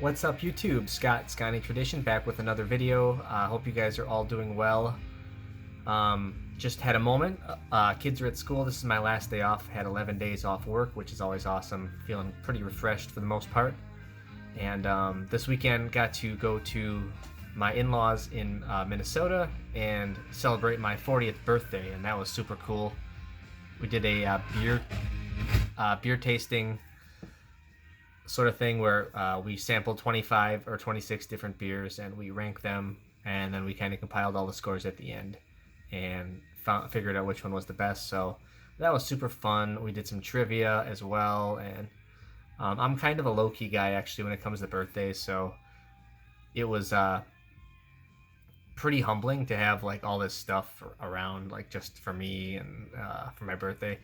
What's up, YouTube? Scotty Tradition back with another video. Hope you guys are all doing well. Just had a moment. Kids are at school. This is my last day off. Had 11 days off work, which is always awesome. Feeling pretty refreshed for the most part. And this weekend got to go to my in-laws in Minnesota and celebrate my 40th birthday, and that was super cool. We did a beer tasting sort of thing where we sampled 25 or 26 different beers and we ranked them, and then we kind of compiled all the scores at the end and figured out which one was the best. So that was super fun. We did some trivia as well, and I'm kind of a low-key guy actually when it comes to birthdays, so it was pretty humbling to have like all this stuff around, like just for me and for my birthday.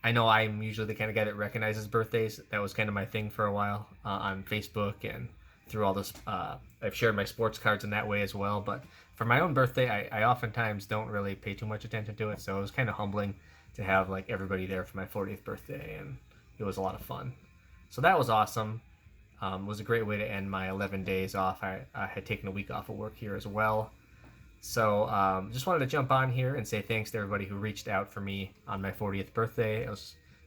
I know I'm usually the kind of guy that recognizes birthdays. That was kind of my thing for a while on Facebook and through all this. I've shared my sports cards in that way as well. But for my own birthday, I oftentimes don't really pay too much attention to it. So it was kind of humbling to have like everybody there for my 40th birthday, and it was a lot of fun. So that was awesome. It was a great way to end my 11 days off. I had taken a week off of work here as well. So just wanted to jump on here and say thanks to everybody who reached out for me on my 40th birthday.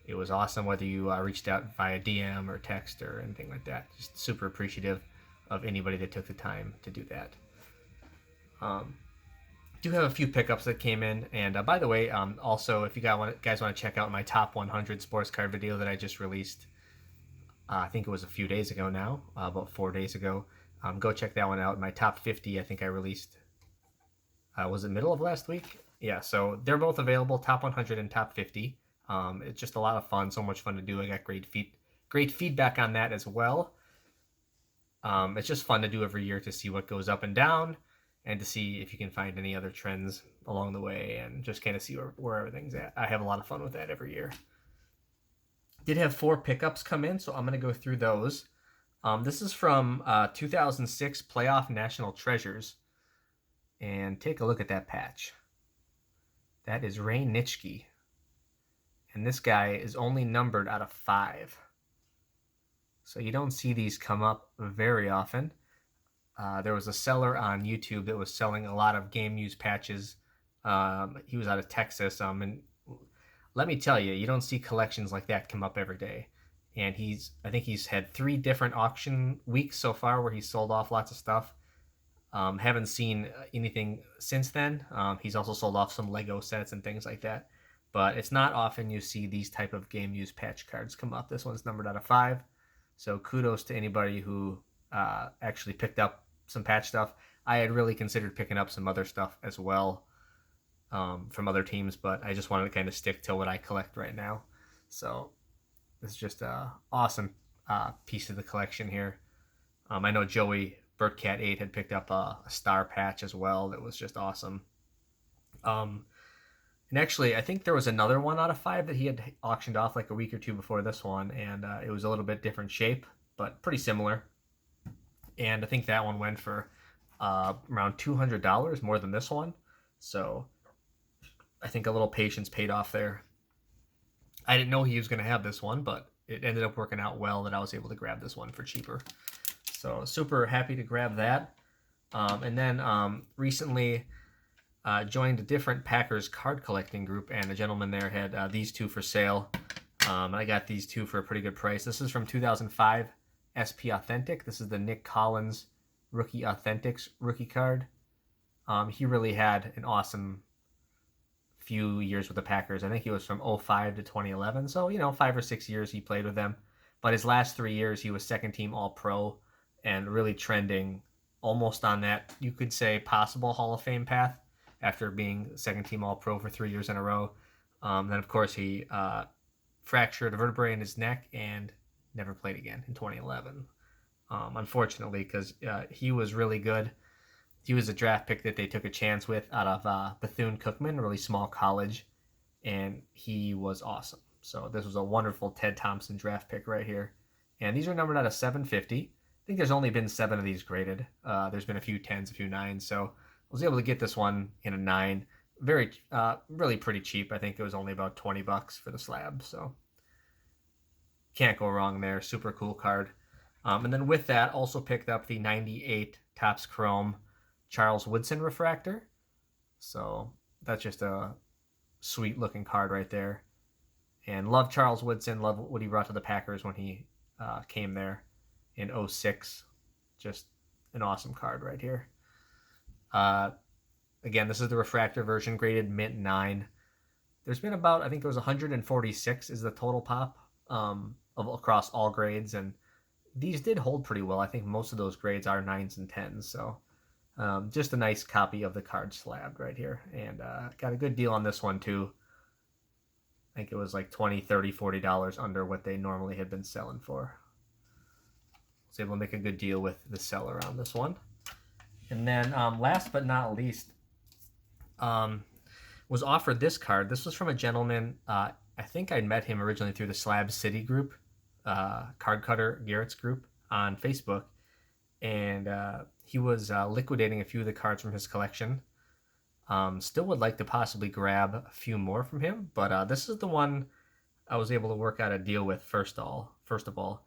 It was awesome, whether you reached out via DM or text or anything like that. Just super appreciative of anybody that took the time to do that. Do have a few pickups that came in, and by the way, also if you guys want to check out my top 100 sports card video that I just released, I think it was a few days ago now, about 4 days ago. Go check that one out. My top 50, I think I released. Was it middle of last week? Yeah, so they're both available, top 100 and top 50. It's just a lot of fun, so much fun to do. I got great feedback on that as well. It's just fun to do every year to see what goes up and down, and to see if you can find any other trends along the way, and just kind of see where everything's at. I have a lot of fun with that every year. Did have 4 pickups come in, so I'm going to go through those. This is from 2006 Playoff National Treasures. And take a look at that patch. That is Ray Nitschke. And this guy is only numbered out of 5. So you don't see these come up very often. There was a seller on YouTube that was selling a lot of game use patches. He was out of Texas. And let me tell you, you don't see collections like that come up every day. And I think he's had 3 different auction weeks so far where he's sold off lots of stuff. Haven't seen anything since then. He's also sold off some Lego sets and things like that. But it's not often you see these type of game use patch cards come up. This one's numbered out of 5. So kudos to anybody who actually picked up some patch stuff. I had really considered picking up some other stuff as well from other teams, but I just wanted to kind of stick to what I collect right now. So this is just an awesome piece of the collection here. I know Joey BurtCat8 had picked up a star patch as well that was just awesome. And actually, I think there was another one out of 5 that he had auctioned off like a week or 2 before this one, and it was a little bit different shape, but pretty similar. And I think that one went for around $200 more than this one. So I think a little patience paid off there. I didn't know he was going to have this one, but it ended up working out well that I was able to grab this one for cheaper. So super happy to grab that. And then recently joined a different Packers card collecting group, and a gentleman there had these 2 for sale. And I got these 2 for a pretty good price. This is from 2005 SP Authentic. This is the Nick Collins Rookie Authentics rookie card. He really had an awesome few years with the Packers. I think he was from 05 to 2011. So, 5 or 6 years he played with them. But his last 3 years, he was second team All-Pro, and really trending almost on that, you could say, possible Hall of Fame path after being second team All-Pro for 3 years in a row. Then, of course, he fractured a vertebrae in his neck and never played again in 2011. Unfortunately, because he was really good. He was a draft pick that they took a chance with out of Bethune-Cookman, a really small college, and he was awesome. So this was a wonderful Ted Thompson draft pick right here. And these are numbered out of 750. I think there's only been 7 of these graded. There's been a few 10s, a few 9s. So I was able to get this one in a 9. Really pretty cheap. I think it was only about $20 for the slab. So Can't go wrong there. Super cool card. And then with that, also picked up the 98 Topps Chrome Charles Woodson refractor. So that's just a sweet looking card right there. And love Charles Woodson. Love what he brought to the Packers when he came there in 06. Just an awesome card right here. Again, this is the refractor version, graded mint 9. There's been about, I think it was 146 is the total pop across all grades, and these did hold pretty well. I think most of those grades are 9s and 10s, so just a nice copy of the card slabbed right here. And got a good deal on this one too. I think it was like $20, $30, $40 under what they normally had been selling for. Was able to make a good deal with the seller on this one. And then last but not least, was offered this card. This was from a gentleman. I think I'd met him originally through the Slab City group, Card Cutter Garrett's group on Facebook. And he was liquidating a few of the cards from his collection. Still would like to possibly grab a few more from him, but this is the one I was able to work out a deal with first of all.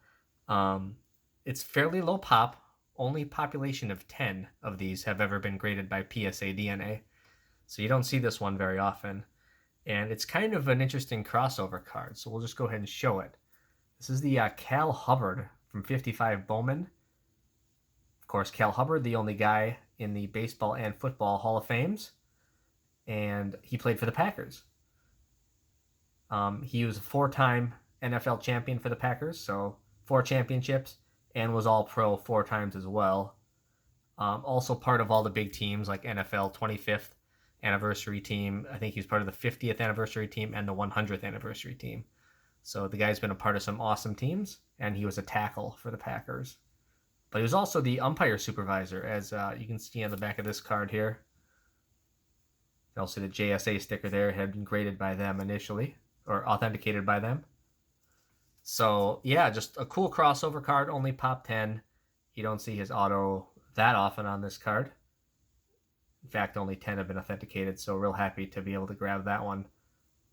It's fairly low pop. Only population of 10 of these have ever been graded by PSA DNA. So you don't see this one very often. And it's kind of an interesting crossover card, so we'll just go ahead and show it. This is the Cal Hubbard from 55 Bowman. Of course, Cal Hubbard, the only guy in the Baseball and Football Hall of Fames. And he played for the Packers. He was a 4-time NFL champion for the Packers, so 4 championships, and was All-Pro 4 times as well. Also part of all the big teams like NFL 25th anniversary team. I think he was part of the 50th anniversary team and the 100th anniversary team. So the guy's been a part of some awesome teams, and he was a tackle for the Packers. But he was also the umpire supervisor, as you can see on the back of this card here. Also, the JSA sticker there had been graded by them initially, or authenticated by them. So, yeah, just a cool crossover card, only pop 10. You don't see his auto that often on this card. In fact, only 10 have been authenticated, so real happy to be able to grab that one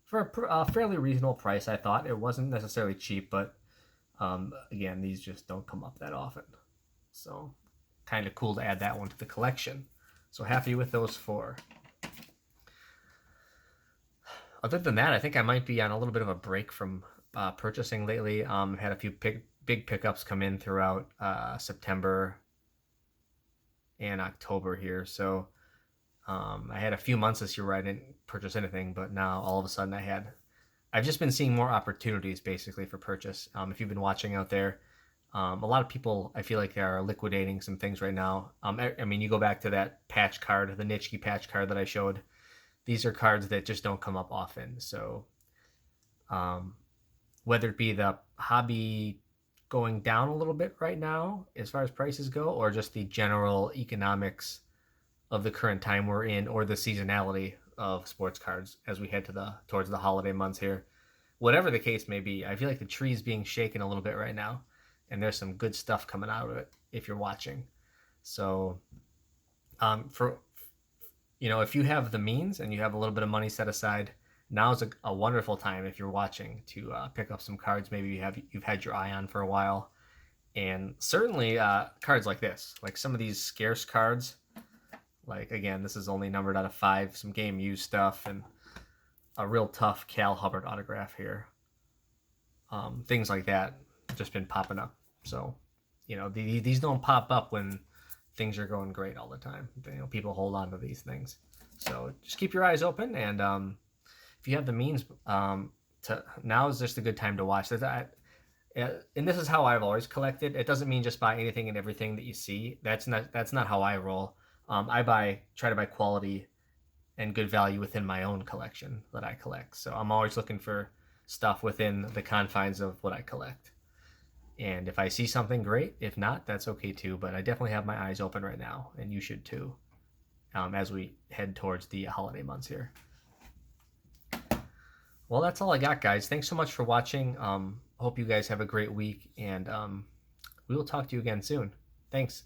for a fairly reasonable price, I thought. It wasn't necessarily cheap, but again, these just don't come up that often. So, kind of cool to add that one to the collection. So, happy with those 4. Other than that, I think I might be on a little bit of a break from purchasing lately. Had a few big pickups come in throughout September and October here. So I had a few months this year where I didn't purchase anything, but now all of a sudden I've just been seeing more opportunities basically for purchase. If you've been watching out there, a lot of people I feel like are liquidating some things right now. I mean, you go back to that patch card, the Nitschke patch card that I showed. These are cards that just don't come up often. So whether it be the hobby going down a little bit right now as far as prices go, or just the general economics of the current time we're in, or the seasonality of sports cards as we head towards the holiday months here, whatever the case may be, I feel like the tree's being shaken a little bit right now, and there's some good stuff coming out of it if you're watching. So if you have the means and you have a little bit of money set aside, now is a wonderful time if you're watching to pick up some cards maybe you've had your eye on for a while. And certainly cards like this, like some of these scarce cards, like again, this is only numbered out of 5, some game used stuff, and a real tough Cal Hubbard autograph here. Things like that have just been popping up. So, these don't pop up when things are going great all the time. People hold on to these things. So just keep your eyes open, and if you have the means, now is just a good time to watch that. And this is how I've always collected. It doesn't mean just buy anything and everything that you see. That's not how I roll. I try to buy quality and good value within my own collection that I collect. So I'm always looking for stuff within the confines of what I collect. And if I see something, great. If not, that's okay too. But I definitely have my eyes open right now, and you should too, as we head towards the holiday months here. Well, that's all I got, guys. Thanks so much for watching. Hope you guys have a great week, and we will talk to you again soon. Thanks.